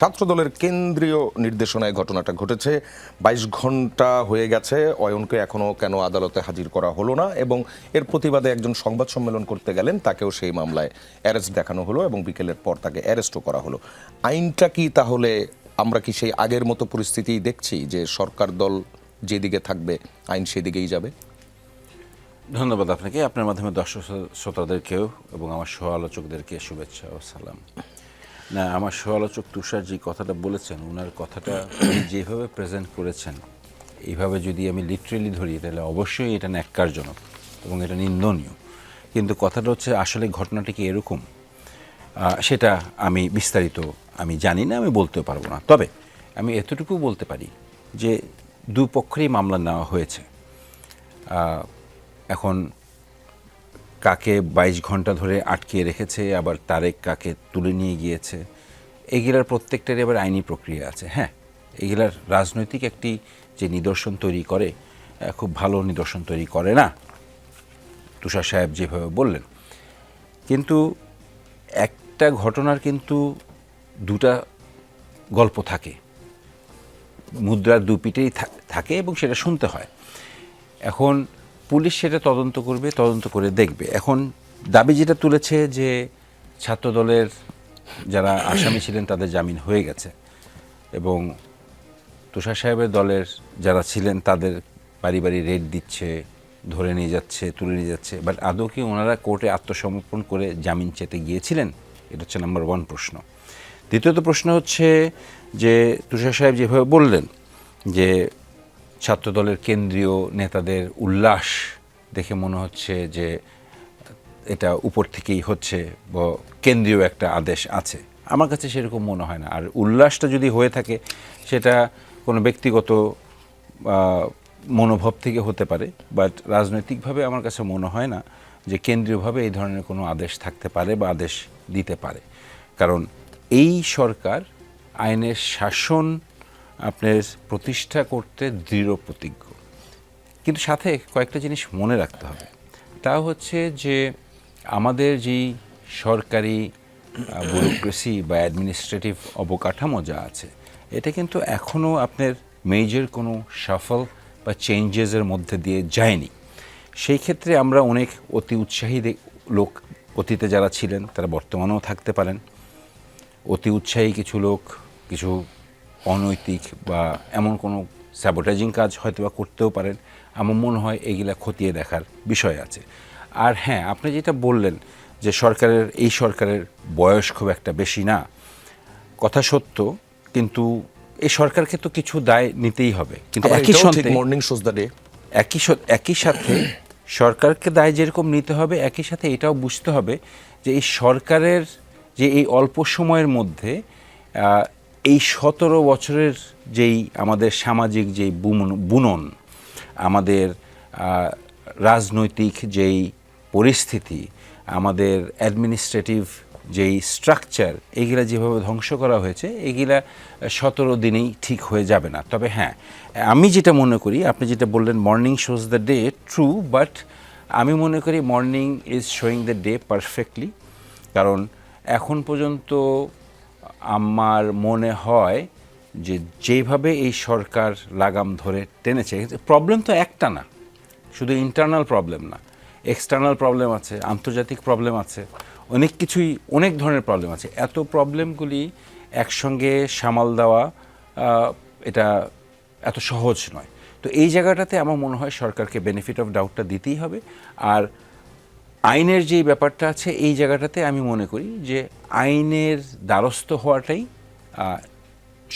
ছাত্রদলের কেন্দ্রীয় নির্দেশনায় ঘটনাটা ঘটেছে। ২২ ঘন্টা হয়ে গেছে, অয়নকে এখনো কেন আদালতে হাজির করা হলো না, এবং এর প্রতিবাদে একজন সংবাদ সম্মেলন করতে গেলেন, তাকেও সেই মামলায় অ্যারেস্ট দেখানো হলো এবং বিকেলের পর তাকে অ্যারেস্টও করা হলো। আইনটা কি তাহলে আমরা কি সেই আগের মতো পরিস্থিতি দেখছি যে সরকার দল যেদিকে থাকবে আইন সেদিকেই যাবে? ধন্যবাদ আপনাকে, আপনার মাধ্যমে দর্শক শ্রোতাদেরকেও এবং আমার সহ আলোচকদেরকে শুভেচ্ছা ও সালাম। না, আমার সহ আলোচক তুষার যে কথাটা বলেছেন, ওনার কথাটা উনি যেভাবে প্রেজেন্ট করেছেন, এইভাবে যদি আমি লিটারেলি ধরি তাহলে অবশ্যই এটা ন্যাক্কারজনক এবং এটা নিন্দনীয়। কিন্তু কথাটা হচ্ছে আসলে ঘটনাটি কি এরকম, সেটা আমি বিস্তারিত জানি না, আমি বলতেও পারবো না। তবে আমি এতটুকু বলতে পারি যে দুপক্ষেরই মামলা নেওয়া হয়েছে। এখন কাকে ২২ ঘন্টা ধরে আটকিয়ে রেখেছে, আবার তারেক কাকে তুলে নিয়ে গিয়েছে, এগুলার প্রত্যেকটারই আবার আইনি প্রক্রিয়া আছে। হ্যাঁ, এগুলার রাজনৈতিক একটি যে নিদর্শন তৈরি করে, খুব ভালো নিদর্শন তৈরি করে না, তুষার সাহেব যেভাবে বললেন। কিন্তু একটা ঘটনার কিন্তু দুটা গল্প থাকে, মুদ্রার দুপিঠেই থাকে এবং সেটা শুনতে হয়। এখন পুলিশ সেটা তদন্ত করবে, তদন্ত করে দেখবে। এখন দাবি যেটা তুলেছে যে ছাত্রদলের যারা আসামি ছিলেন তাদের জামিন হয়ে গেছে এবং তুষার সাহেবের দলের যারা ছিলেন তাদের বাড়ি বাড়ি রেড দিচ্ছে, ধরে নিয়ে যাচ্ছে, তুলে নিয়ে যাচ্ছে। বাট আদৌ কি ওনারা কোর্টে আত্মসমর্পণ করে জামিন চেতে গিয়েছিলেন? এটা হচ্ছে নাম্বার 1 প্রশ্ন। দ্বিতীয়ত প্রশ্ন হচ্ছে যে তুষার সাহেব যেভাবে বললেন যে ছাত্রদলের কেন্দ্রীয় নেতাদের উল্লাস দেখে মনে হচ্ছে যে এটা উপর থেকেই হচ্ছে বা কেন্দ্রীয় একটা আদেশ আছে। আমার কাছে সেরকম মনে হয় না। আর উল্লাসটা যদি হয়ে থাকে সেটা কোনো ব্যক্তিগত মনোভাব থেকে হতে পারে, বাট রাজনৈতিকভাবে আমার কাছে মনে হয় না যে কেন্দ্রীয়ভাবে এই ধরনের কোনো আদেশ থাকতে পারে বা আদেশ দিতে পারে। কারণ এই সরকার আইনের শাসন আপনার প্রতিষ্ঠা করতে দৃঢ় প্রতিজ্ঞ। কিন্তু সাথে কয়েকটা জিনিস মনে রাখতে হবে। তা হচ্ছে যে আমাদের যেই সরকারি ব্যুরোক্রেসি বা অ্যাডমিনিস্ট্রেটিভ অবকাঠামো যা আছে, এটা কিন্তু এখনও আপনার মেজর কোনো সাফল বা চেঞ্জেসের মধ্যে দিয়ে যায়নি। সেই ক্ষেত্রে আমরা অনেক অতি উৎসাহী লোক অতীতে যারা ছিলেন তারা বর্তমানেও থাকতে পারেন। অতি উৎসাহী কিছু লোক কিছু অনৈতিক বা এমন কোনো স্যাবোটাইজিং কাজ হয়তো বা করতেও পারেন। আমার মনে হয় এগুলা খতিয়ে দেখার বিষয় আছে। আর হ্যাঁ, আপনি যেটা বললেন যে এই সরকারের বয়স খুব একটা বেশি না, কথা সত্য, কিন্তু এই সরকারকে তো কিছু দায় নিতেই হবে। কিন্তু একই সাথে সরকারকে দায় যেরকম নিতে হবে, একই সাথে এটাও বুঝতে হবে যে এই সরকারের যে এই অল্প সময়ের মধ্যে এই ১৭ বছরের যেই আমাদের সামাজিক যেই বুনন, আমাদের রাজনৈতিক যেই পরিস্থিতি, আমাদের অ্যাডমিনিস্ট্রেটিভ যেই স্ট্রাকচার, এইগুলা যেভাবে ধ্বংস করা হয়েছে, এইগুলা ১৭ দিনেই ঠিক হয়ে যাবে না। তবে হ্যাঁ, আমি যেটা মনে করি, আপনি যেটা বললেন morning shows the day, true, but আমি মনে করি morning is showing the day perfectly. কারণ এখন পর্যন্ত আমার মনে হয় যে যেভাবে এই সরকার লাগাম ধরে টেনেছে, প্রবলেম তো একটা না, শুধু ইন্টারনাল প্রবলেম না, এক্সটার্নাল প্রবলেম আছে, আন্তর্জাতিক প্রবলেম আছে, অনেক কিছুই, অনেক ধরনের প্রবলেম আছে। এত প্রবলেমগুলি একসঙ্গে সামাল দেওয়া এটা এত সহজ নয়। তো এই জায়গাটাতে আমার মনে হয় সরকারকে বেনিফিট অফ ডাউটটা দিতেই হবে। আর আইনের যেই ব্যাপারটা আছে, এই জায়গাটাতে আমি মনে করি যে আইনের দ্বারস্থ হওয়াটাই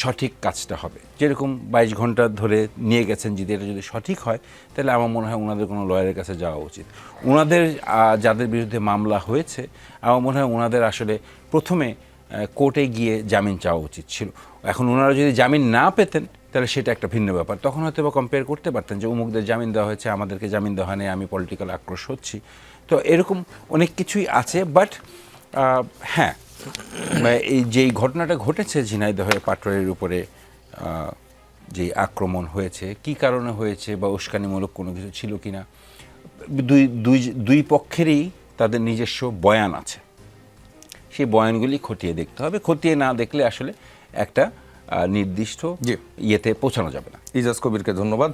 সঠিক কাজটা হবে। যেরকম ২২ ঘন্টা ধরে নিয়ে গেছেন, যদি এটা যদি সঠিক হয় তাহলে আমার মনে হয় ওনাদের কোনো লয়ারের কাছে যাওয়া উচিত। ওনাদের যাদের বিরুদ্ধে মামলা হয়েছে, আমার মনে হয় ওনাদের আসলে প্রথমে কোর্টে গিয়ে জামিন চাওয়া উচিত ছিল। এখন ওনারা যদি জামিন না পেতেন তাহলে সেটা একটা ভিন্ন ব্যাপার, তখন হয়তো বা কম্পেয়ার করতে পারতেন যে অমুকদের জামিন দেওয়া হয়েছে, আমাদেরকে জামিন দেওয়া হয়নি, আমি পলিটিক্যাল আক্রোশ হচ্ছি। তো এরকম অনেক কিছুই আছে। বাট হ্যাঁ, এই যেই ঘটনাটা ঘটেছে ঝিনাইদহে পাটোয়ারির উপরে যে আক্রমণ হয়েছে, কি কারণে হয়েছে বা উস্কানিমূলক কোনো কিছু ছিল কি না, দুই পক্ষেরই তাদের নিজস্ব বয়ান আছে। সেই বয়ানগুলি খতিয়ে দেখতে হবে। খতিয়ে না দেখলে আসলে একটা নির্দিষ্ট জি। ইয়েতে পৌঁছানো যাবে না। ইজাজ কবিরকে ধন্যবাদ।